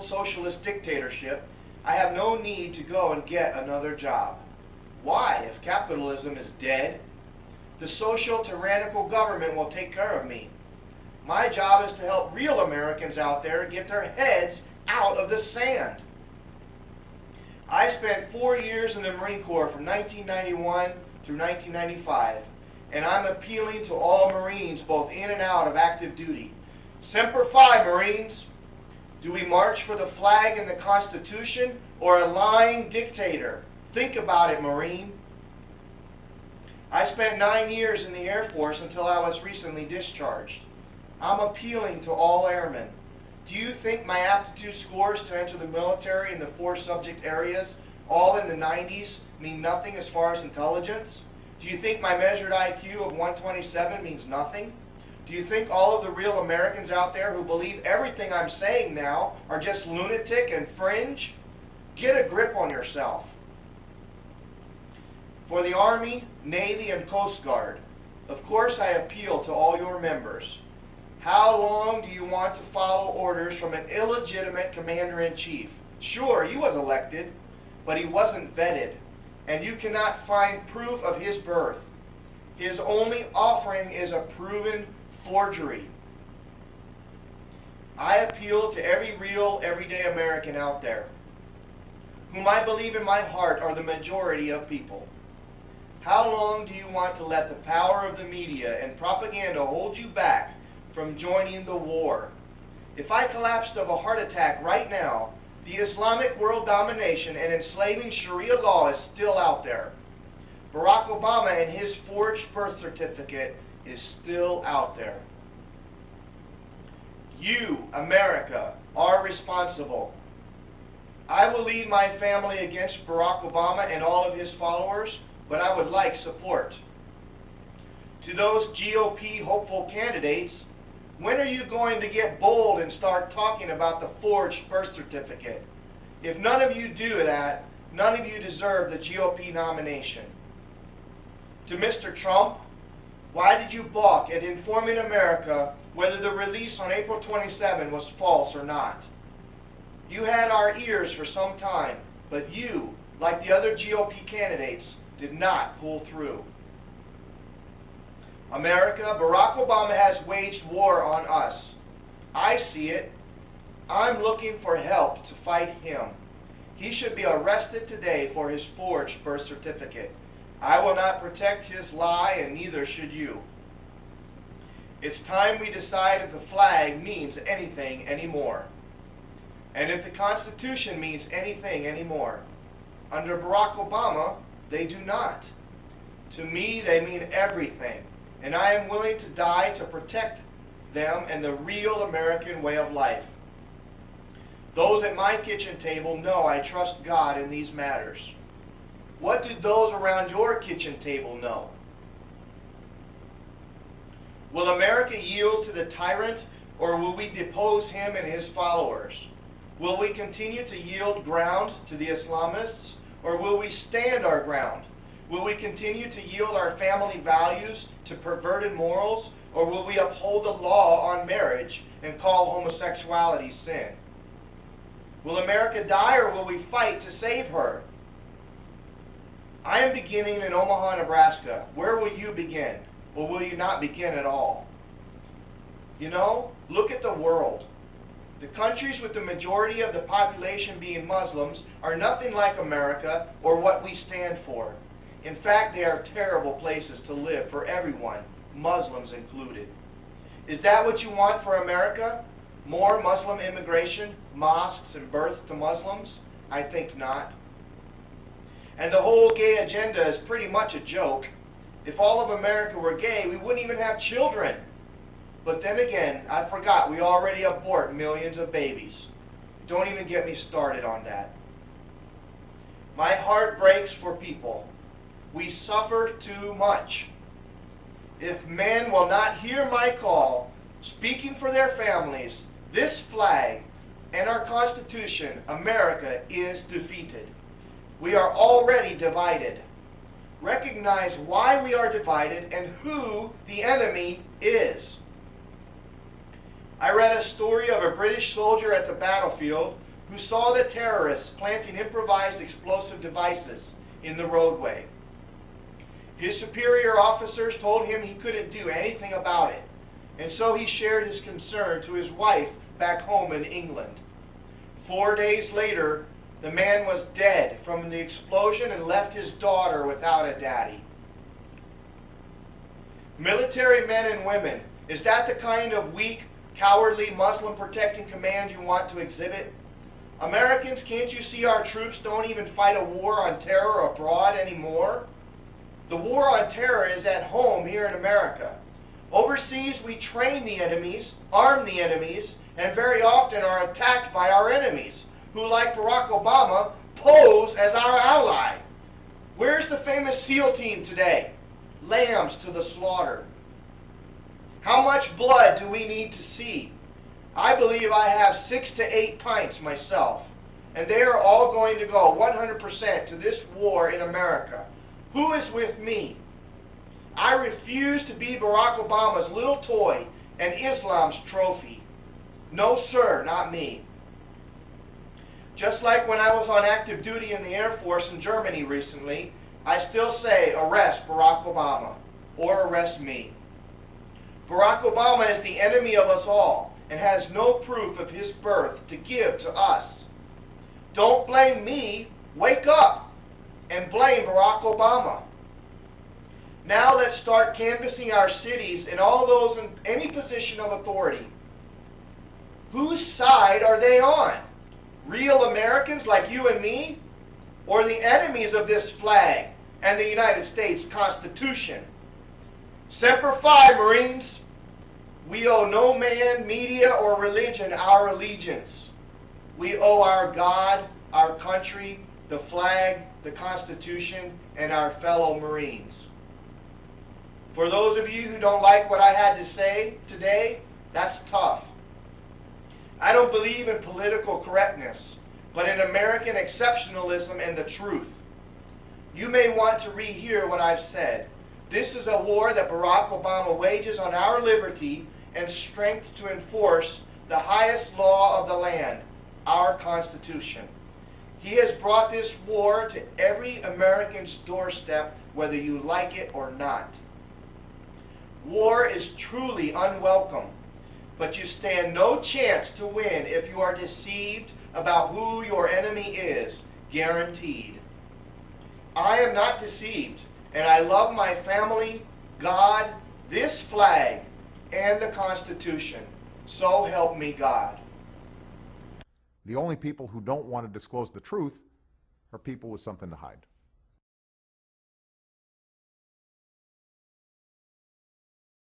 failed socialist dictatorship, I have no need to go and get another job. Why? If capitalism is dead, the social tyrannical government will take care of me. My job is to help real Americans out there get their heads out of the sand. I spent 4 years in the Marine Corps from 1991 through 1995, and I'm appealing to all Marines both in and out of active duty. Semper Fi, Marines! Do we march for the flag and the Constitution or a lying dictator? Think about it, Marine. I spent 9 years in the Air Force until I was recently discharged. I'm appealing to all airmen. Do you think my aptitude scores to enter the military in the 4 subject areas, all in the 90s, mean nothing as far as intelligence? Do you think my measured IQ of 127 means nothing? Do you think all of the real Americans out there who believe everything I'm saying now are just lunatic and fringe? Get a grip on yourself. For the Army, Navy, and Coast Guard, of course I appeal to all your members. How long do you want to follow orders from an illegitimate commander-in-chief? Sure, he was elected, but he wasn't vetted, and you cannot find proof of his birth. His only offering is a proven forgery. I appeal to every real, everyday American out there, whom I believe in my heart are the majority of people. How long do you want to let the power of the media and propaganda hold you back from joining the war? If I collapsed of a heart attack right now, the Islamic world domination and enslaving Sharia law is still out there. Barack Obama and his forged birth certificate is still out there. You, America, are responsible. I will lead my family against Barack Obama and all of his followers, but I would like support. To those GOP hopeful candidates, when are you going to get bold and start talking about the forged birth certificate? If none of you do that, none of you deserve the GOP nomination. To Mr. Trump, why did you balk at informing America whether the release on April 27 was false or not? You had our ears for some time, but you, like the other GOP candidates, did not pull through. America, Barack Obama has waged war on us. I see it. I'm looking for help to fight him. He should be arrested today for his forged birth certificate. I will not protect his lie, and neither should you. It's time we decide if the flag means anything anymore, and if the Constitution means anything anymore. Under Barack Obama, they do not. To me, they mean everything, and I am willing to die to protect them and the real American way of life. Those at my kitchen table know I trust God in these matters. What do those around your kitchen table know? Will America yield to the tyrant, or will we depose him and his followers? Will we continue to yield ground to the Islamists, or will we stand our ground? Will we continue to yield our family values to perverted morals, or will we uphold the law on marriage and call homosexuality sin? Will America die, or will we fight to save her? I am beginning in Omaha, Nebraska. Where will you begin? Or will you not begin at all? You know, look at the world. The countries with the majority of the population being Muslims are nothing like America or what we stand for. In fact, they are terrible places to live for everyone, Muslims included. Is that what you want for America? More Muslim immigration, mosques, and births to Muslims? I think not. And the whole gay agenda is pretty much a joke. If all of America were gay, we wouldn't even have children. But then again, I forgot we already abort millions of babies. Don't even get me started on that. My heart breaks for people. We suffer too much. If men will not hear my call, speaking for their families, this flag, and our Constitution, America is defeated. We are already divided. Recognize why we are divided and who the enemy is. I read a story of a British soldier at the battlefield who saw the terrorists planting improvised explosive devices in the roadway. His superior officers told him he couldn't do anything about it, and so he shared his concern to his wife back home in England. 4 days later, the man was dead from the explosion and left his daughter without a daddy. Military men and women, is that the kind of weak, cowardly, Muslim-protecting command you want to exhibit? Americans, can't you see our troops don't even fight a war on terror abroad anymore? The war on terror is at home here in America. Overseas, we train the enemies, arm the enemies, and very often are attacked by our enemies, who, like Barack Obama, pose as our ally. Where's the famous SEAL team today? Lambs to the slaughter. How much blood do we need to see? I believe I have 6 to 8 pints myself, and they are all going to go 100% to this war in America. Who is with me? I refuse to be Barack Obama's little toy and Islam's trophy. No, sir, not me. Just like when I was on active duty in the Air Force in Germany recently, I still say, arrest Barack Obama, or arrest me. Barack Obama is the enemy of us all, and has no proof of his birth to give to us. Don't blame me, wake up, and blame Barack Obama. Now let's start canvassing our cities and all those in any position of authority. Whose side are they on? Real Americans like you and me? Or the enemies of this flag and the United States Constitution? Semper Fi, Marines! We owe no man, media, or religion our allegiance. We owe our God, our country, the flag, the Constitution, and our fellow Marines. For those of you who don't like what I had to say today, that's tough. I don't believe in political correctness, but in American exceptionalism and the truth. You may want to rehear what I've said. This is a war that Barack Obama wages on our liberty and strength to enforce the highest law of the land, our Constitution. He has brought this war to every American's doorstep, whether you like it or not. War is truly unwelcome, but you stand no chance to win if you are deceived about who your enemy is, guaranteed. I am not deceived, and I love my family, God, this flag, and the Constitution. So help me God. The only people who don't want to disclose the truth are people with something to hide.